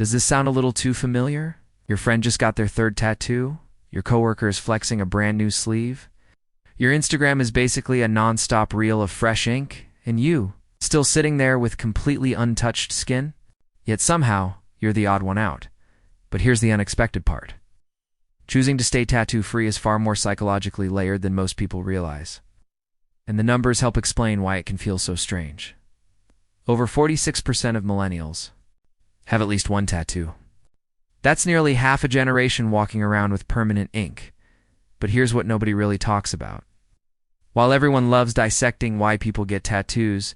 Does this sound a little too familiar? Your friend just got their third tattoo? Your coworker is flexing a brand new sleeve? Your Instagram is basically a non-stop reel of fresh ink, and you, still sitting there with completely untouched skin? Yet somehow, you're the odd one out. But here's the unexpected part. Choosing to stay tattoo-free is far more psychologically layered than most people realize. And the numbers help explain why it can feel so strange. Over 46% of millennials have at least one tattoo. That's nearly half a generation walking around with permanent ink. But here's what nobody really talks about. While everyone loves dissecting why people get tattoos,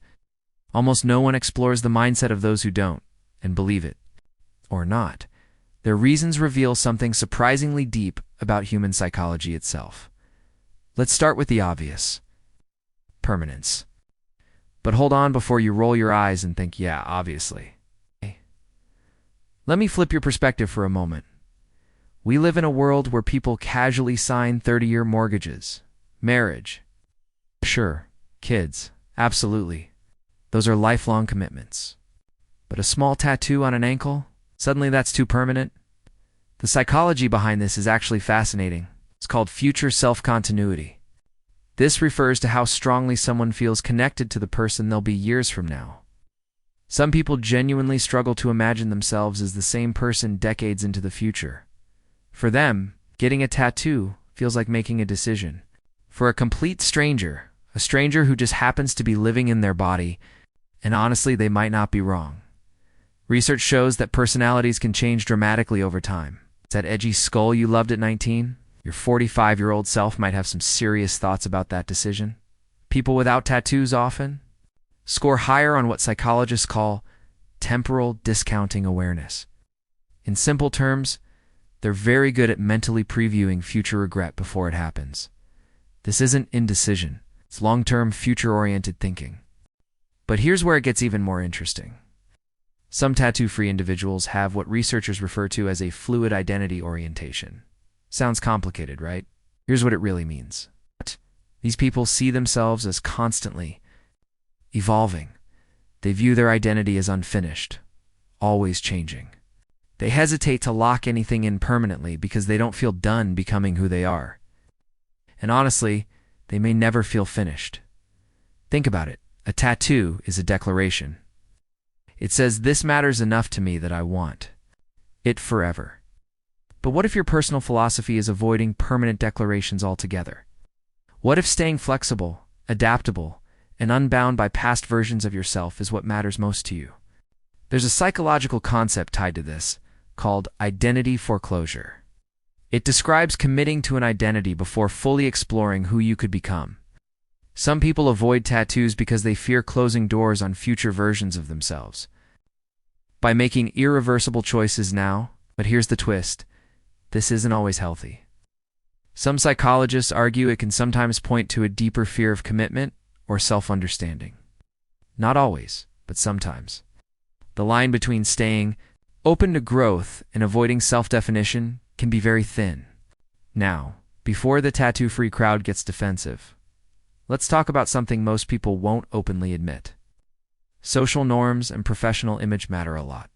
almost no one explores the mindset of those who don't, and believe it or not. Their reasons reveal something surprisingly deep about human psychology itself. Let's start with the obvious. Permanence. But hold on before you roll your eyes and think, yeah, obviously. Let me flip your perspective for a moment. We live in a world where people casually sign 30-year mortgages. Marriage. Sure. Kids. Absolutely. Those are lifelong commitments. But a small tattoo on an ankle? Suddenly that's too permanent? The psychology behind this is actually fascinating. It's called future self-continuity. This refers to how strongly someone feels connected to the person they'll be years from now. Some people genuinely struggle to imagine themselves as the same person decades into the future. For them, getting a tattoo feels like making a decision. For a complete stranger, a stranger who just happens to be living in their body, and honestly, they might not be wrong. Research shows that personalities can change dramatically over time. That edgy skull you loved at 19? Your 45-year-old self might have some serious thoughts about that decision. People without tattoos often score higher on what psychologists call temporal discounting awareness. In simple terms, they're very good at mentally previewing future regret before it happens. This isn't indecision. It's long-term, future-oriented thinking. But here's where it gets even more interesting. Some tattoo-free individuals have what researchers refer to as a fluid identity orientation. Sounds complicated, right? Here's what it really means. These people see themselves as constantly evolving. They view their identity as unfinished, always changing. They hesitate to lock anything in permanently because they don't feel done becoming who they are. And honestly, they may never feel finished. Think about it. A tattoo is a declaration. It says, this matters enough to me that I want it forever. But what if your personal philosophy is avoiding permanent declarations altogether? What if staying flexible, adaptable, and unbound by past versions of yourself is what matters most to you? There's a psychological concept tied to this called identity foreclosure. It describes committing to an identity before fully exploring who you could become. Some people avoid tattoos because they fear closing doors on future versions of themselves. By making irreversible choices now, but here's the twist, this isn't always healthy. Some psychologists argue it can sometimes point to a deeper fear of commitment or self-understanding. Not always, but sometimes. The line between staying open to growth and avoiding self-definition can be very thin. Now, before the tattoo-free crowd gets defensive, let's talk about something most people won't openly admit. Social norms and professional image matter a lot.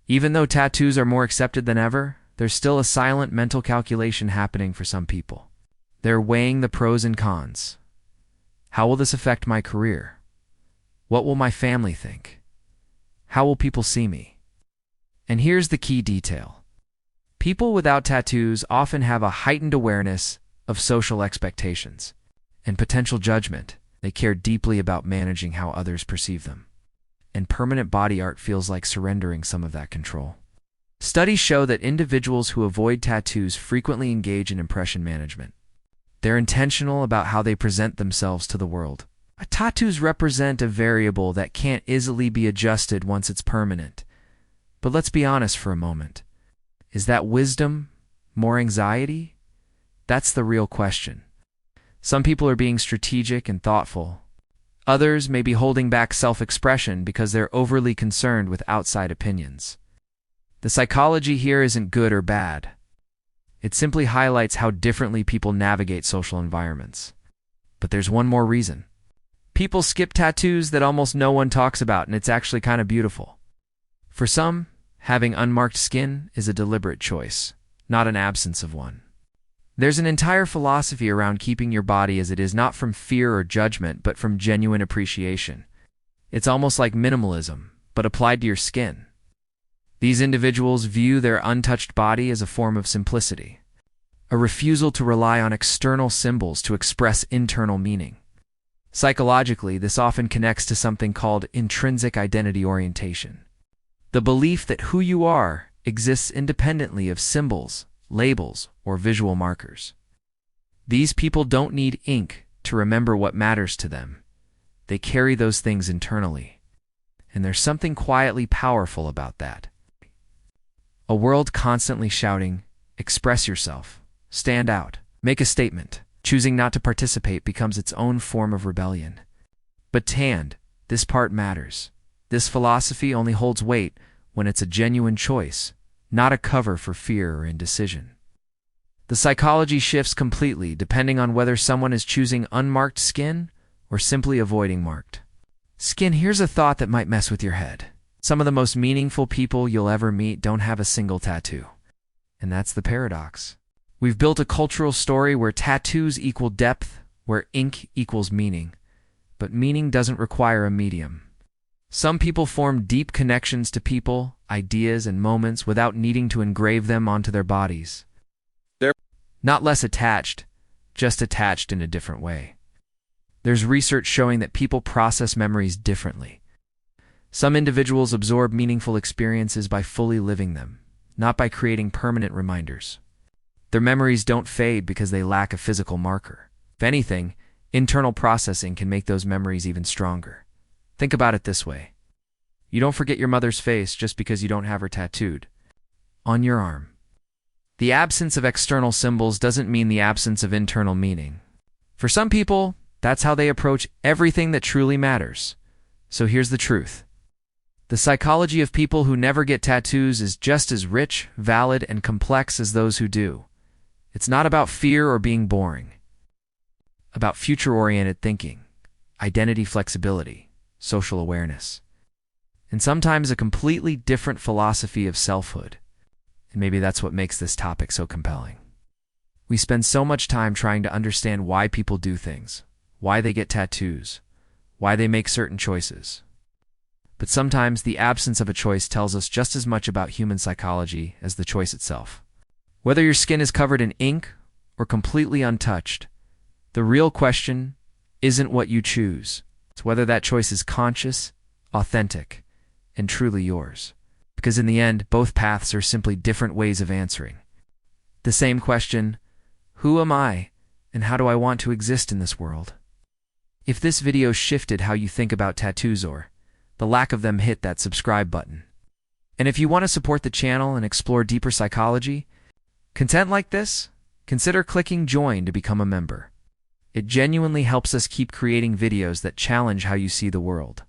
Even though tattoos are more accepted than ever, there's still a silent mental calculation happening for some people. They're weighing the pros and cons. How will this affect my career? What will my family think? How will people see me? And here's the key detail. People without tattoos often have a heightened awareness of social expectations and potential judgment. They care deeply about managing how others perceive them. And permanent body art feels like surrendering some of that control. Studies show that individuals who avoid tattoos frequently engage in impression management. They're intentional about how they present themselves to the world. Tattoos represent a variable that can't easily be adjusted once it's permanent. But let's be honest for a moment. Is that wisdom? More anxiety? That's the real question. Some people are being strategic and thoughtful. Others may be holding back self-expression because they're overly concerned with outside opinions. The psychology here isn't good or bad. It simply highlights how differently people navigate social environments. But there's one more reason. People skip tattoos that almost no one talks about, and it's actually kind of beautiful. For some, Having unmarked skin is a deliberate choice, not an absence of one. There's an entire philosophy around keeping your body as it is, not from fear or judgment, but from genuine appreciation. It's almost like minimalism, but applied to your skin. These individuals view their untouched body as a form of simplicity, a refusal to rely on external symbols to express internal meaning. Psychologically, this often connects to something called intrinsic identity orientation, the belief that who you are exists independently of symbols, labels, or visual markers. These people don't need ink to remember what matters to them. They carry those things internally. And there's something quietly powerful about that. A world constantly shouting, express yourself, stand out, make a statement. Choosing not to participate becomes its own form of rebellion. But this part matters. This philosophy only holds weight when it's a genuine choice, not a cover for fear or indecision. The psychology shifts completely depending on whether someone is choosing unmarked skin or simply avoiding marked skin. Here's a thought that might mess with your head. Some of the most meaningful people you'll ever meet don't have a single tattoo. And that's the paradox. We've built a cultural story where tattoos equal depth, where ink equals meaning. But meaning doesn't require a medium. Some people form deep connections to people, ideas, and moments without needing to engrave them onto their bodies. They're not less attached, just attached in a different way. There's research showing that people process memories differently. Some individuals absorb meaningful experiences by fully living them, not by creating permanent reminders. Their memories don't fade because they lack a physical marker. If anything, internal processing can make those memories even stronger. Think about it this way. You don't forget your mother's face just because you don't have her tattooed on your arm. The absence of external symbols doesn't mean the absence of internal meaning. For some people, that's how they approach everything that truly matters. So here's the truth. The psychology of people who never get tattoos is just as rich, valid, and complex as those who do. It's not about fear or being boring. About future-oriented thinking, identity flexibility, social awareness, and sometimes a completely different philosophy of selfhood. And maybe that's what makes this topic so compelling. We spend so much time trying to understand why people do things, why they get tattoos, why they make certain choices. But sometimes the absence of a choice tells us just as much about human psychology as the choice itself. Whether your skin is covered in ink or completely untouched, the real question isn't what you choose. It's whether that choice is conscious, authentic, and truly yours. Because in the end, both paths are simply different ways of answering the same question: who am I, and how do I want to exist in this world? If this video shifted how you think about tattoos or the lack of them, hit that subscribe button. And if you want to support the channel and explore deeper psychology, content like this, consider clicking join to become a member. It genuinely helps us keep creating videos that challenge how you see the world.